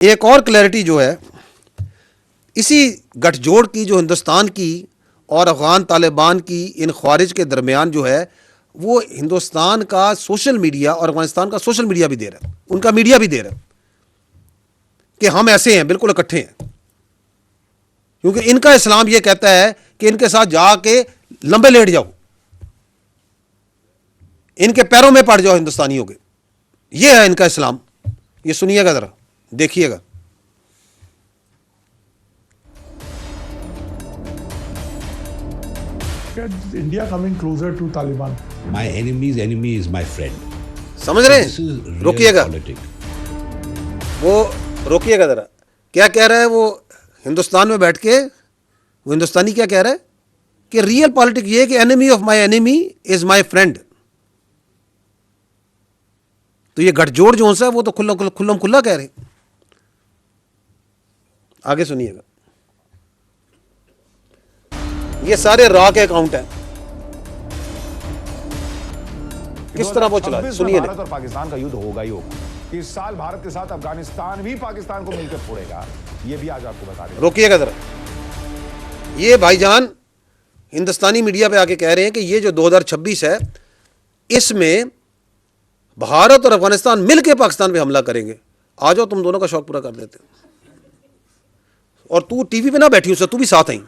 एक और क्लैरिटी जो है इसी गठजोड़ की, जो हिंदुस्तान की और अफगान तालिबान की इन ख्वारिज के दरमियान जो है, वो हिंदुस्तान का सोशल मीडिया और अफगानिस्तान का सोशल मीडिया भी दे रहा है, उनका मीडिया भी दे रहा है कि हम ऐसे हैं, बिल्कुल इकट्ठे हैं। क्योंकि इनका इस्लाम ये कहता है कि इनके साथ जाके लंबे लेट जाओ, इनके पैरों में पड़ जाओ हिंदुस्तानियों के। ये है इनका इस्लाम। ये सुनिएगा जरा, देखिएगा। India coming closer to Taliban. My enemy's enemy is my friend. समझ रहे This is हैं? real रोकिएगा, politics. वो रोकिएगा जरा। क्या कह रहा है वो हिंदुस्तान में बैठ के? वो हिंदुस्तानी क्या कह रहा है कि रियल पॉलिटिक्स ये है कि enemy of my enemy is my friend. तो ये गठजोड़ जो है वो तो खुल्लम खुल्ला कह रहे। आगे सुनिएगा। ये सारे रॉ के अकाउंट हैं, किस तरह वो चला, सुनिए। भारत और पाकिस्तान का युद्ध होगा ही होगा। इस साल भारत के साथ अफगानिस्तान भी पाकिस्तान को मिलकर फोड़ेगा, ये भी आज आपको बता दें। रोकिएगा जरा। ये भाईजान हिंदुस्तानी मीडिया पे आके कह रहे हैं कि ये जो 2026 है, इसमें भारत और अफगानिस्तान मिलकर पाकिस्तान पे हमला करेंगे। आ जाओ, तुम दोनों का शौक पूरा कर देते। और तू टीवी पे ना बैठी उससे, तू भी साथ आई।